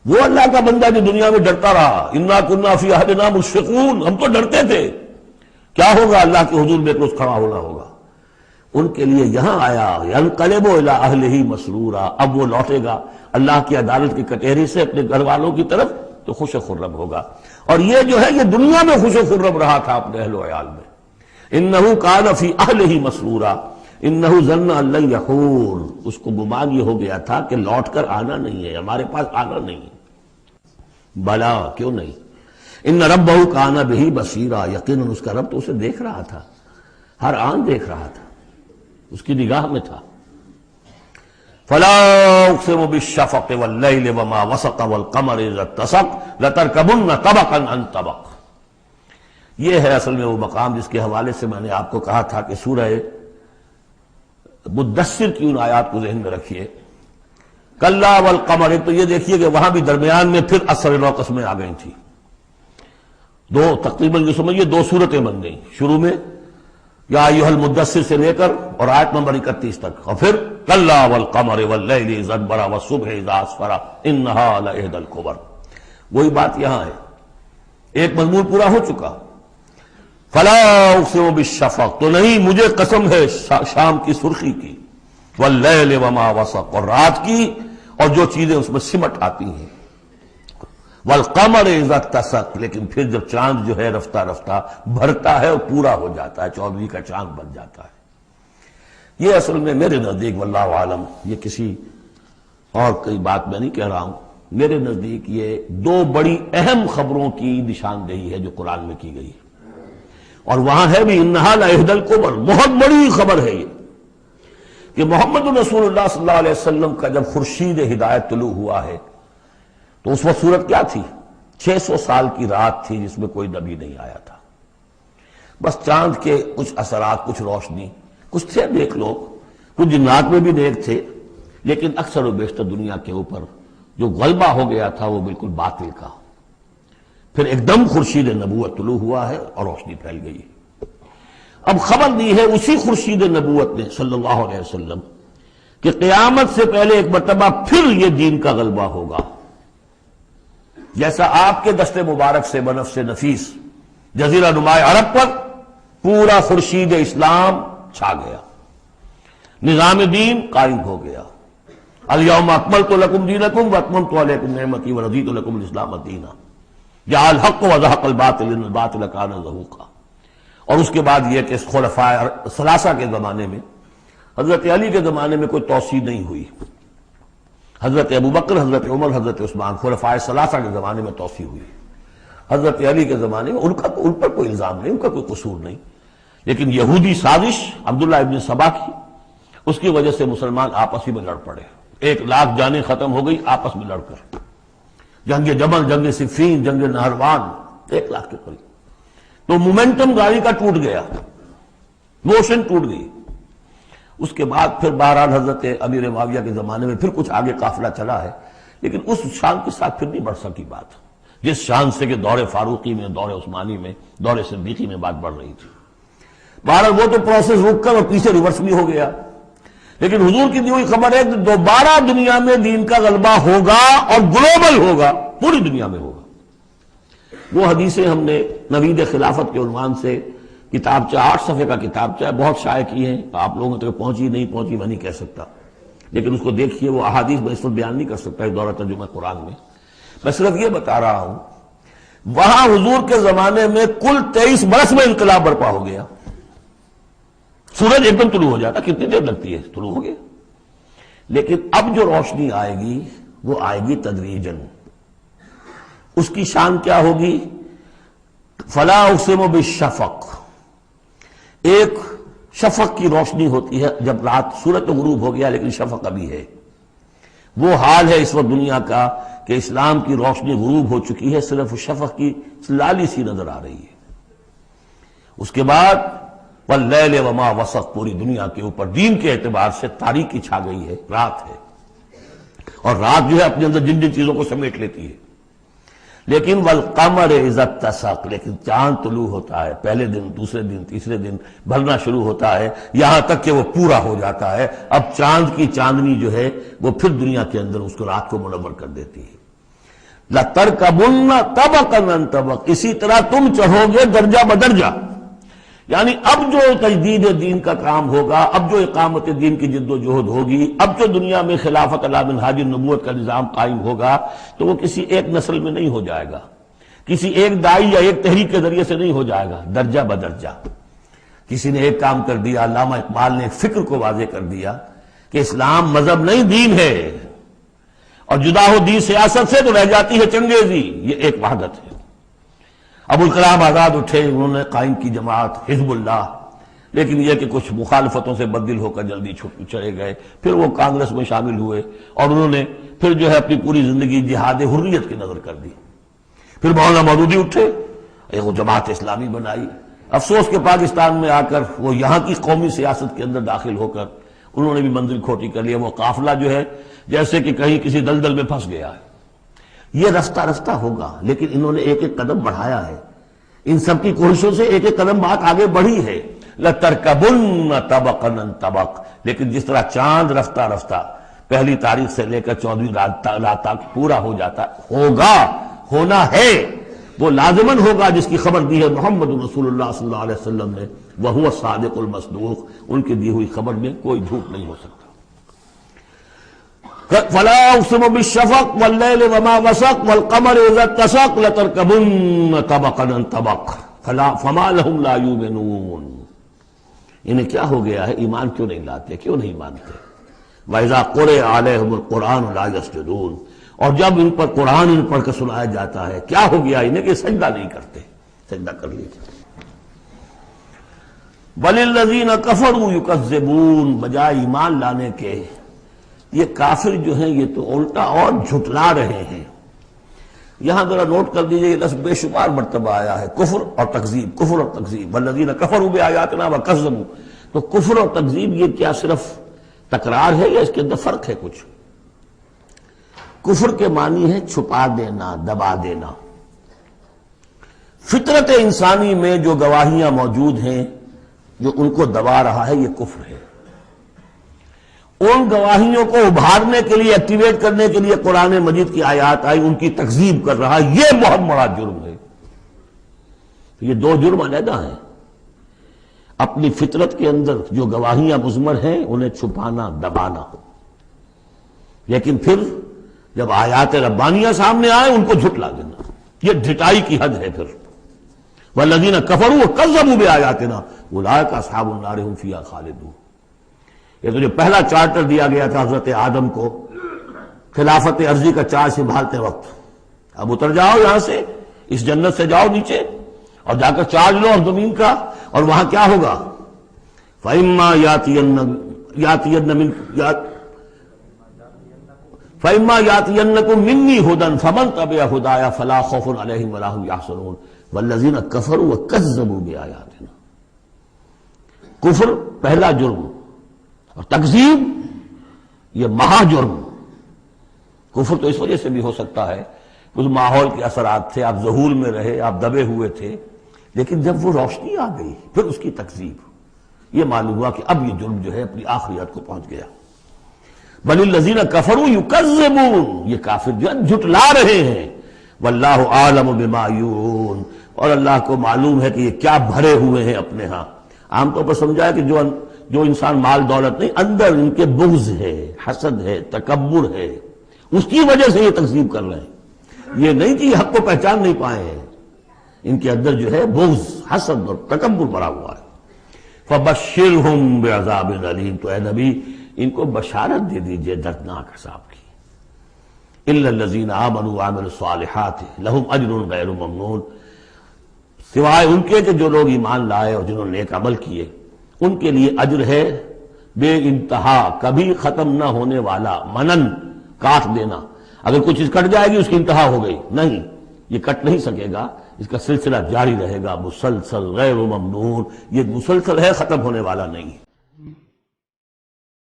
وہ اللہ کا بندہ جو دنیا میں ڈرتا رہا، انا کنا فی عہدنا مشفقون، ہم تو ڈرتے تھے کیا ہوگا، اللہ کے حضور میں روز کھڑا ہونا ہوگا، ان کے لیے یہاں آیا ینقلب الی اہلہ مسرورا، اب وہ لوٹے گا اللہ کی عدالت کی کٹہری سے اپنے گھر والوں کی طرف تو خوش و خرم ہوگا۔ اور یہ جو ہے یہ دنیا میں خوش و خرم رہا تھا اپنے اہل و عیال میں۔ انہ کان فی اہلہ مسرورا انہ ظن ان لن یحور، اس کو گمان یہ ہو گیا تھا کہ لوٹ کر آنا نہیں ہے، ہمارے پاس آنا نہیں ہے۔ بلا، کیوں نہیں، ان ربہ کان بہ بصیرا، یقیناً اس کا رب تو اسے دیکھ رہا تھا، ہر آن دیکھ رہا تھا، اس کی نگاہ میں تھا۔ فلا اقسم بالشفق واللیل وما وسق والقمر اذا اتسق لترکبن طبقا عن طبق۔ یہ ہے اصل میں وہ مقام جس کے حوالے سے میں نے آپ کو کہا تھا کہ سورہ مدثر کی ان آیات کو ذہن میں رکھیے۔ کلا والقمر، ایک تو یہ دیکھیے کہ وہاں بھی درمیان میں پھر اثر نو قسمیں آ گئی تھیں، دو تقریباً جو سمجھیے دو صورتیں بن گئیں، شروع میں یا ایھا المدثر سے لے کر اور آیت نمبر 31 تک، اور پھر کلا والقمر واللیل اذ ادبر والصبح اذا اسفر انھا لإحدی الکبر۔ وہی بات یہاں ہے، ایک مضمون پورا ہو چکا۔ فلا اقسم بالشفق، تو نہیں مجھے قسم ہے شام کی سرخی کی، واللیل وما وسق، اور رات کی اور جو چیزیں اس میں سمٹ آتی ہیں، والقمر اذا اتسق، لیکن پھر جب چاند جو ہے رفتہ رفتہ بھرتا ہے اور پورا ہو جاتا ہے، 14ویں کا چاند بن جاتا ہے۔ یہ اصل میں میرے نزدیک واللہ عالم، یہ کسی اور کوئی بات میں نہیں کہہ رہا ہوں، میرے نزدیک یہ دو بڑی اہم خبروں کی نشاندہی ہے جو قرآن میں کی گئی ہے، اور وہاں ہے بھی انہا لإحدی الکبر، بہت بڑی خبر ہے یہ کہ محمد رسول اللہ صلی اللہ علیہ وسلم کا جب خورشید ہدایت طلوع ہوا ہے تو اس وقت صورت کیا تھی؟ 600 سال کی رات تھی جس میں کوئی نبی نہیں آیا تھا، بس چاند کے کچھ اثرات، کچھ روشنی، کچھ تھے نیک لوگ، کچھ جنات میں بھی نیک تھے، لیکن اکثر و بیشتر دنیا کے اوپر جو غلبہ ہو گیا تھا وہ بالکل باطل کا۔ پھر ایک دم خورشید نبوت طلوع ہوا ہے اور روشنی پھیل گئی ہے۔ اب خبر دی ہے اسی خورشید نبوت نے صلی اللہ علیہ وسلم کہ قیامت سے پہلے ایک مرتبہ پھر یہ دین کا غلبہ ہوگا، جیسا آپ کے دست مبارک سے بنفس نفیس جزیرہ نماء عرب پر پورا خورشید اسلام چھا گیا، نظام دین قائم ہو گیا۔ الیوم اکملت لکم دینکم واتممت علیکم نعمتی ورضیت لکم الاسلام دینا، جاء الحق وزہق الباطل ان الباطل کان زہوقا۔ اور اس کے بعد یہ کہ خلفاء ثلاثہ کے زمانے میں، حضرت علی کے زمانے میں کوئی توسیع نہیں ہوئی، حضرت ابوبکر، حضرت عمر، حضرت عثمان، خلفاء ثلاثہ کے زمانے میں توسیع ہوئی۔ حضرت علی کے زمانے میں ان پر کوئی الزام نہیں، ان کا کوئی قصور نہیں، لیکن یہودی سازش عبداللہ ابن سبا کی، اس کی وجہ سے مسلمان آپس ہی میں لڑ پڑے، 1,00,000 جانیں ختم ہو گئی آپس میں لڑ کر، جنگ جمل، جنگ صفین، جنگ نہروان، 1,00,000 کے قریب۔ تو مومنٹم گاڑی کا ٹوٹ گیا، موشن ٹوٹ گئی۔ اس کے بعد پھر بہرحال حضرت امیر معاویہ کے زمانے میں پھر کچھ آگے قافلہ چلا ہے، لیکن اس شان کے ساتھ پھر نہیں بڑھ سکی بات، جس شان سے کہ دور فاروقی میں، دور عثمانی میں، دور صدیقی میں بات بڑھ رہی تھی۔ بہرحال وہ تو پروسیس رک کر اور پیچھے ریورس بھی ہو گیا، لیکن حضور کی دی ہوئی خبر ہے کہ دوبارہ دنیا میں دین کا غلبہ ہوگا اور گلوبل ہوگا، پوری دنیا میں ہوگا۔ وہ حدیثیں ہم نے نوید خلافت کے عنوان سے کتابچہ 8 صفحے کا کتابچہ ہے، بہت شائع کی ہیں، آپ لوگوں تک پہنچی نہیں پہنچی میں نہیں کہہ سکتا، لیکن اس کو دیکھیے، وہ احادیث میں اس وقت بیان نہیں کر سکتا اس دورہ ترجمہ قرآن میں صرف یہ بتا رہا ہوں وہاں حضور کے زمانے میں کل 23 برس میں انقلاب برپا ہو گیا۔ سورج ایک دم طلوع ہو جاتا، کتنی دیر لگتی ہے، طلوع ہو گیا، لیکن اب جو روشنی آئے گی وہ آئے گی تدریجاً۔ اس کی شان کیا ہوگی؟ فلا اقسم بالشفق، ایک شفق کی روشنی ہوتی ہے جب رات سورج تو غروب ہو گیا لیکن شفق ابھی ہے۔ وہ حال ہے اس وقت دنیا کا کہ اسلام کی روشنی غروب ہو چکی ہے، صرف شفق کی لالی سی نظر آ رہی ہے۔ اس کے بعد واللیل وما وسق، پوری دنیا کے اوپر دین کے اعتبار سے تاریکی چھا گئی ہے، رات ہے، اور رات جو ہے اپنے اندر جن جن چیزوں کو سمیٹ لیتی ہے۔ لیکن والقمر اذا اتسق، لیکن چاند طلوع ہوتا ہے، پہلے دن، دوسرے دن، تیسرے دن بھرنا شروع ہوتا ہے، یہاں تک کہ وہ پورا ہو جاتا ہے۔ اب چاند کی چاندنی جو ہے وہ پھر دنیا کے اندر اس کو رات کو منور کر دیتی ہے۔ لَتَرْكَبُنَّ طَبَقًا عَنْ طَبَقٍ، اسی طرح تم چڑھو گے درجہ بدرجہ. یعنی اب جو تجدید دین کا کام ہوگا، اب جو اقامت دین کی جد و جہد ہوگی، اب جو دنیا میں خلافت علی منہاج النبوت کا نظام قائم ہوگا، تو وہ کسی ایک نسل میں نہیں ہو جائے گا، کسی ایک دائی یا ایک تحریک کے ذریعے سے نہیں ہو جائے گا، درجہ بدرجہ. کسی نے ایک کام کر دیا، علامہ اقبال نے فکر کو واضح کر دیا کہ اسلام مذہب نہیں دین ہے، اور جدا ہو دین سیاست سے تو رہ جاتی ہے چنگیزی. یہ ایک وحدت ہے. ابوالکلام آزاد اٹھے، انہوں نے قائم کی جماعت حزب اللہ، لیکن یہ کہ کچھ مخالفتوں سے بددل ہو کر جلدی چلے گئے. پھر وہ کانگریس میں شامل ہوئے اور انہوں نے پھر جو ہے اپنی پوری زندگی جہاد حریت کی نظر کر دی. پھر مولانا مودودی اٹھے، ایک وہ جماعت اسلامی بنائی. افسوس کہ پاکستان میں آ کر وہ یہاں کی قومی سیاست کے اندر داخل ہو کر انہوں نے بھی منزل کھوٹی کر لیا. وہ قافلہ جو ہے جیسے کہ کہیں کسی دلدل میں پھنس گیا ہے. یہ رفتہ رفتہ ہوگا، لیکن انہوں نے ایک ایک قدم بڑھایا ہے. ان سب کی کوششوں سے ایک ایک قدم بات آگے بڑھی ہے. لَتَرْكَبُنَّ طَبَقًا عَنْ طَبَقٍ. لیکن جس طرح چاند رفتہ رفتہ پہلی تاریخ سے لے کر 14ویں رات تک پورا ہو جاتا ہوگا، ہونا ہے، وہ لازماً ہوگا جس کی خبر دی ہے محمد رسول اللہ صلی اللہ علیہ وسلم نے. وَهُوَ الصَّادِقُ الْمَصْدُوقُ. ان کی دی ہوئی خبر میں کوئی جھوٹ نہیں ہو سکتا. فَلَا أُقْسِمُ بِالشَّفَقِ وَاللَّيْلِ وَمَا وَسَقَ وَالْقَمَرِ إِذَا اتَّسَقَ لَتَرْكَبُنَّ طَبَقًا عَنْ طَبَقٍ فَمَا لَهُمْ لَا يُؤْمِنُونَ. انہیں کیا ہو گیا ہے؟ ایمان کیوں نہیں لاتے، کیوں نہیں مانتے؟ وَإِذَا قُرِئَ عَلَيْهِمُ الْقُرْآنُ لَا يَسْجُدُونَ. اور جب ان پر قرآن ان پڑھ کر سنایا جاتا ہے کیا ہو گیا انہیں کہ سجدہ نہیں کرتے. سجدہ کر لیجیے. وَلِلَّذِينَ كَفَرُوا يُكَذِّبُونَ. بجائے ایمان لانے کے یہ کافر جو ہیں یہ تو الٹا اور جھٹلا رہے ہیں. یہاں ذرا نوٹ کر دیجئے، یہ لفظ بے شمار مرتبہ آیا ہے، کفر اور تکذیب، کفر اور تکذیب. وَالَّذِينَ كَفَرُوا بِآيَاتِنَا وَكَذَّبُوا. تو کفر اور تکذیب یہ کیا صرف تکرار ہے یا اس کے اندر فرق ہے کچھ؟ کفر کے معنی ہے چھپا دینا، دبا دینا. فطرت انسانی میں جو گواہیاں موجود ہیں جو ان کو دبا رہا ہے، یہ کفر ہے. ان گواہیوں کو ابھارنے کے لیے، ایکٹیویٹ کرنے کے لیے قرآن مجید کی آیات آئی، ان کی تکذیب کر رہا ہے، یہ بہت بڑا جرم ہے. یہ دو جرم علیحدہ ہیں. اپنی فطرت کے اندر جو گواہیاں مضمر ہیں انہیں چھپانا، دبانا، لیکن پھر جب آیات ربانیہ سامنے آئے ان کو جھٹلا دینا، یہ ڈھٹائی کی حد ہے. پھر والذین کفروا وکذبوا بآیاتنا اولئک اصحاب النار هم فیہا خالدون. یہ تو جو پہلا چارٹر دیا گیا تھا حضرت آدم کو خلافت عرضی کا چارج سنبھالتے وقت، اب اتر جاؤ یہاں سے، اس جنت سے جاؤ نیچے اور جا کر چارج لو اور زمین کا، اور وہاں کیا ہوگا؟ فَإِمَّا يَأْتِيَنَّكُم مِّنِّي هُدًى فَمَن تَبِعَ هُدَايَ فَلَا خَوْفٌ عَلَيْهِمْ وَلَا هُمْ يَحْزَنُونَ وَالَّذِينَ كَفَرُوا وَكَذَّبُوا بِآيَاتِنَا. کفر پہلا جرم اور تکذیب یہ مہا جرم. کفر تو اس وجہ سے بھی ہو سکتا ہے اس ماحول کے اثرات تھے، آپ ذہول میں رہے، آپ دبے ہوئے تھے، لیکن جب وہ روشنی آ گئی پھر اس کی تکذیب، یہ معلوم ہوا کہ اب یہ جرم جو ہے اپنی آخری حد کو پہنچ گیا. بل الذین کفروا یکذبون. یہ کافر جو ہے جھٹلا رہے ہیں. واللہ عالم بما یورون. اور اللہ کو معلوم ہے کہ یہ کیا بھرے ہوئے ہیں اپنے ہاں. عام طور پر سمجھا ہے کہ جو انسان مال دولت نہیں، اندر ان کے بغض ہے، حسد ہے، تکبر ہے، اس کی وجہ سے یہ تکذیب کر رہے ہیں. یہ نہیں کہ یہ حق کو پہچان نہیں پائے ہیں، ان کے اندر جو ہے بغض، حسد اور تکبر بھرا ہوا ہے. فبشرہم بعذاب علیم. تو اے نبی ان کو بشارت دے دیجئے دردناک عذاب کی. الا الذین آمنوا وعملوا الصالحات لہم اجر غیر ممنون. سوائے ان کے کہ جو لوگ ایمان لائے اور جنہوں نے نیک عمل کیے، ان کے لیے اجر ہے بے انتہا، کبھی ختم نہ ہونے والا. منن، کاٹ دینا. اگر کچھ چیز کٹ جائے گی اس کی انتہا ہو گئی، نہیں، یہ کٹ نہیں سکے گا، اس کا سلسلہ جاری رہے گا مسلسل غیر ممنون. یہ مسلسل ہے، ختم ہونے والا نہیں.